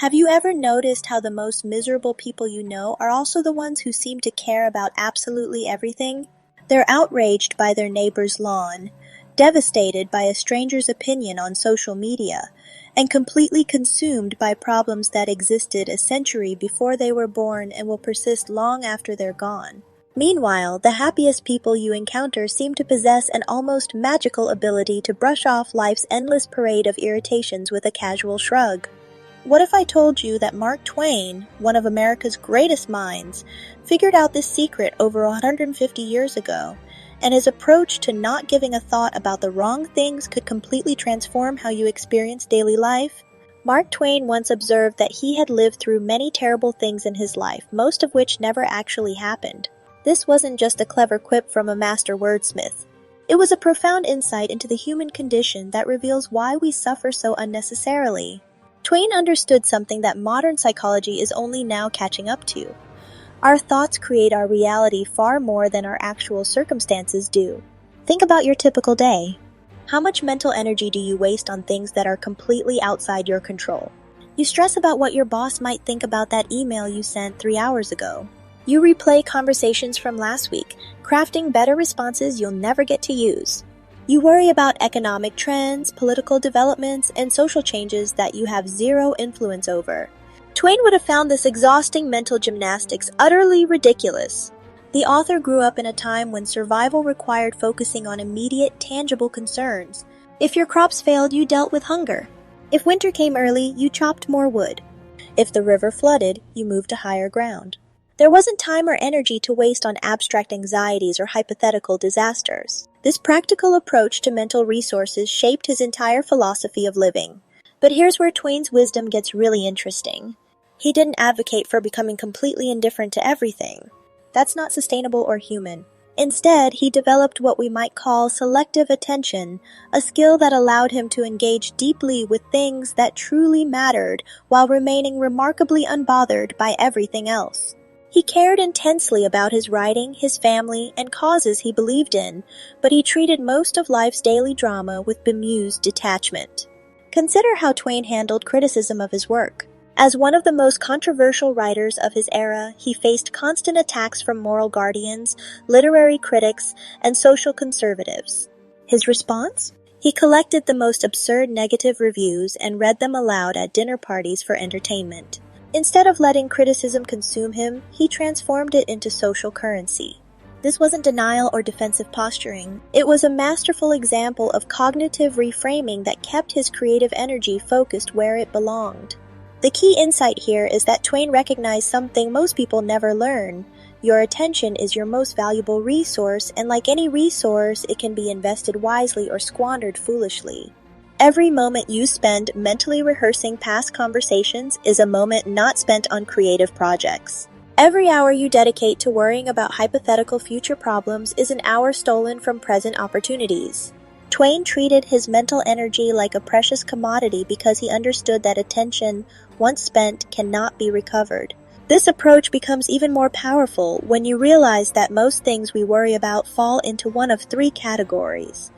Have you ever noticed how the most miserable people you know are also the ones who seem to care about absolutely everything? They're outraged by their neighbor's lawn, devastated by a stranger's opinion on social media, and completely consumed by problems that existed a century before they were born and will persist long after they're gone. Meanwhile, the happiest people you encounter seem to possess an almost magical ability to brush off life's endless parade of irritations with a casual shrug. What if I told you that Mark Twain, one of America's greatest minds, figured out this secret over 150 years ago, and his approach to not giving a thought about the wrong things could completely transform how you experience daily life? Mark Twain once observed that he had lived through many terrible things in his life, most of which never actually happened. This wasn't just a clever quip from a master wordsmith. It was a profound insight into the human condition that reveals why we suffer so unnecessarily. Twain understood something that modern psychology is only now catching up to. Our thoughts create our reality far more than our actual circumstances do. Think about your typical day. How much mental energy do you waste on things that are completely outside your control? You stress about what your boss might think about that email you sent 3 hours ago. You replay conversations from last week, crafting better responses you'll never get to use. You worry about economic trends, political developments, and social changes that you have zero influence over. Twain would have found this exhausting mental gymnastics utterly ridiculous. The author grew up in a time when survival required focusing on immediate, tangible concerns. If your crops failed, you dealt with hunger. If winter came early, you chopped more wood. If the river flooded, you moved to higher ground. There wasn't time or energy to waste on abstract anxieties or hypothetical disasters. This practical approach to mental resources shaped his entire philosophy of living. But here's where Twain's wisdom gets really interesting. He didn't advocate for becoming completely indifferent to everything. That's not sustainable or human. Instead, he developed what we might call selective attention, a skill that allowed him to engage deeply with things that truly mattered while remaining remarkably unbothered by everything else. He cared intensely about his writing, his family, and causes he believed in, but he treated most of life's daily drama with bemused detachment. Consider how Twain handled criticism of his work. As one of the most controversial writers of his era, he faced constant attacks from moral guardians, literary critics, and social conservatives. His response? He collected the most absurd negative reviews and read them aloud at dinner parties for entertainment. Instead of letting criticism consume him, he transformed it into social currency. This wasn't denial or defensive posturing. It was a masterful example of cognitive reframing that kept his creative energy focused where it belonged. The key insight here is that Twain recognized something most people never learn. Your attention is your most valuable resource, and like any resource, it can be invested wisely or squandered foolishly. Every moment you spend mentally rehearsing past conversations is a moment not spent on creative projects. Every hour you dedicate to worrying about hypothetical future problems is an hour stolen from present opportunities. Twain treated his mental energy like a precious commodity because he understood that attention, once spent, cannot be recovered. This approach becomes even more powerful when you realize that most things we worry about fall into one of three categories.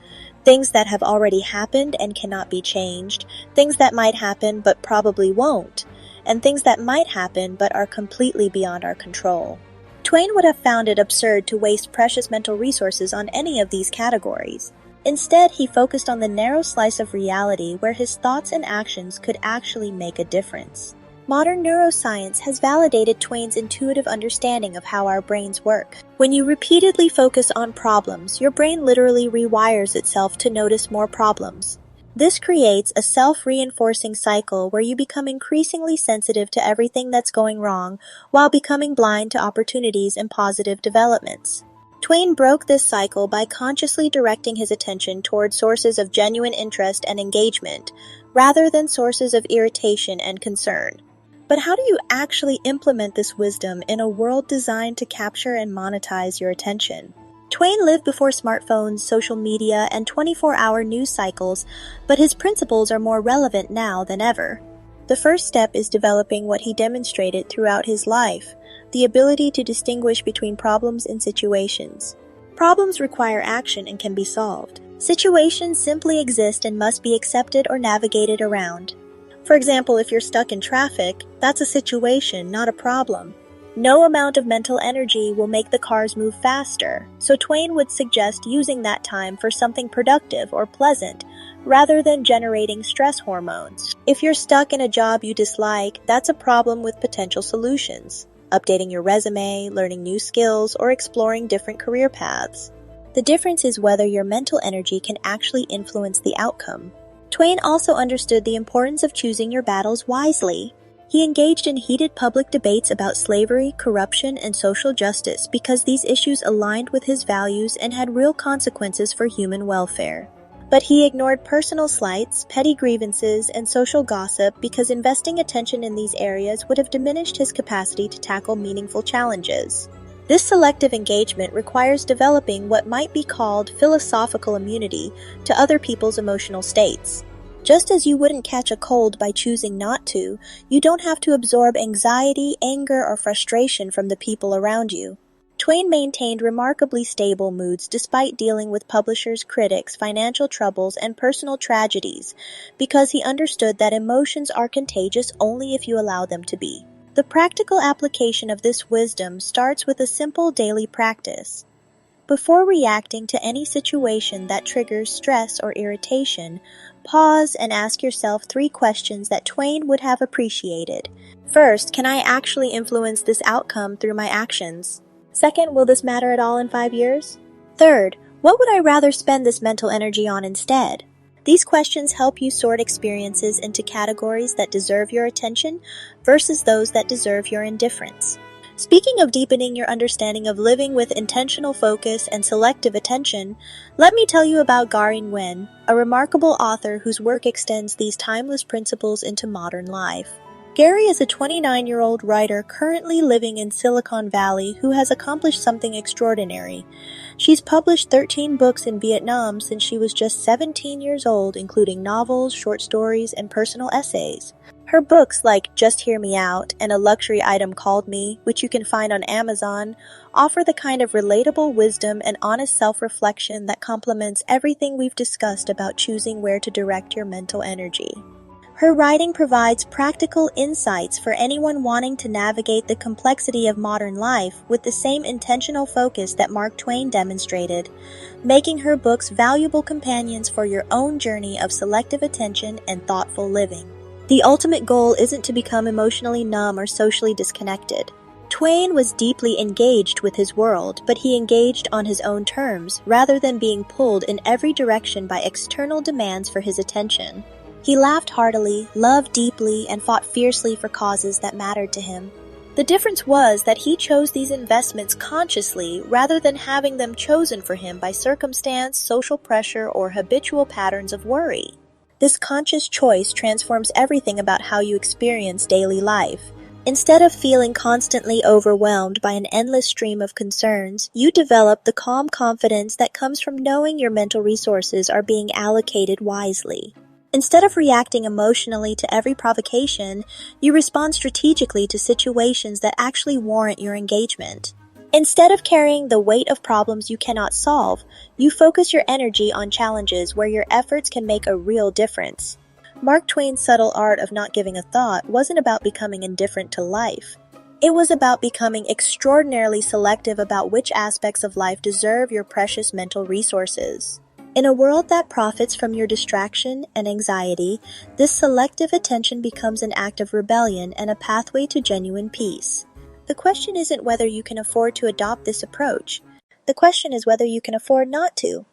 Things that have already happened and cannot be changed, things that might happen but probably won't, and things that might happen but are completely beyond our control. Twain would have found it absurd to waste precious mental resources on any of these categories. Instead, he focused on the narrow slice of reality where his thoughts and actions could actually make a difference. Modern neuroscience has validated Twain's intuitive understanding of how our brains work. When you repeatedly focus on problems, your brain literally rewires itself to notice more problems. This creates a self-reinforcing cycle where you become increasingly sensitive to everything that's going wrong while becoming blind to opportunities and positive developments. Twain broke this cycle by consciously directing his attention toward sources of genuine interest and engagement, rather than sources of irritation and concern. But how do you actually implement this wisdom in a world designed to capture and monetize your attention? Twain lived before smartphones, social media, and 24-hour news cycles, but his principles are more relevant now than ever. The first step is developing what he demonstrated throughout his life, the ability to distinguish between problems and situations. Problems require action and can be solved. Situations simply exist and must be accepted or navigated around. For example, if you're stuck in traffic, that's a situation, not a problem. No amount of mental energy will make the cars move faster, so Twain would suggest using that time for something productive or pleasant, rather than generating stress hormones. If you're stuck in a job you dislike, that's a problem with potential solutions: updating your resume, learning new skills, or exploring different career paths. The difference is whether your mental energy can actually influence the outcome. Twain also understood the importance of choosing your battles wisely. He engaged in heated public debates about slavery, corruption, and social justice because these issues aligned with his values and had real consequences for human welfare. But he ignored personal slights, petty grievances, and social gossip because investing attention in these areas would have diminished his capacity to tackle meaningful challenges. This selective engagement requires developing what might be called philosophical immunity to other people's emotional states. Just as you wouldn't catch a cold by choosing not to, you don't have to absorb anxiety, anger, or frustration from the people around you. Twain maintained remarkably stable moods despite dealing with publishers, critics, financial troubles, and personal tragedies, because he understood that emotions are contagious only if you allow them to be. The practical application of this wisdom starts with a simple daily practice. Before reacting to any situation that triggers stress or irritation, pause and ask yourself 3 questions that Twain would have appreciated. First, can I actually influence this outcome through my actions? Second, will this matter at all in 5 years? Third, what would I rather spend this mental energy on instead? These questions help you sort experiences into categories that deserve your attention versus those that deserve your indifference. Speaking of deepening your understanding of living with intentional focus and selective attention, let me tell you about Gary Nguyen, a remarkable author whose work extends these timeless principles into modern life. Gary is a 29-year-old writer currently living in Silicon Valley who has accomplished something extraordinary. She's published 13 books in Vietnam since she was just 17 years old, including novels, short stories, and personal essays. Her books like Just Hear Me Out and A Luxury Item Called Me, which you can find on Amazon, offer the kind of relatable wisdom and honest self-reflection that complements everything we've discussed about choosing where to direct your mental energy. Her writing provides practical insights for anyone wanting to navigate the complexity of modern life with the same intentional focus that Mark Twain demonstrated, making her books valuable companions for your own journey of selective attention and thoughtful living. The ultimate goal isn't to become emotionally numb or socially disconnected. Twain was deeply engaged with his world, but he engaged on his own terms, rather than being pulled in every direction by external demands for his attention. He laughed heartily, loved deeply, and fought fiercely for causes that mattered to him. The difference was that he chose these investments consciously rather than having them chosen for him by circumstance, social pressure, or habitual patterns of worry. This conscious choice transforms everything about how you experience daily life. Instead of feeling constantly overwhelmed by an endless stream of concerns, you develop the calm confidence that comes from knowing your mental resources are being allocated wisely. Instead of reacting emotionally to every provocation, you respond strategically to situations that actually warrant your engagement. Instead of carrying the weight of problems you cannot solve, you focus your energy on challenges where your efforts can make a real difference. Mark Twain's subtle art of not giving a thought wasn't about becoming indifferent to life. It was about becoming extraordinarily selective about which aspects of life deserve your precious mental resources. In a world that profits from your distraction and anxiety, this selective attention becomes an act of rebellion and a pathway to genuine peace. The question isn't whether you can afford to adopt this approach. The question is whether you can afford not to.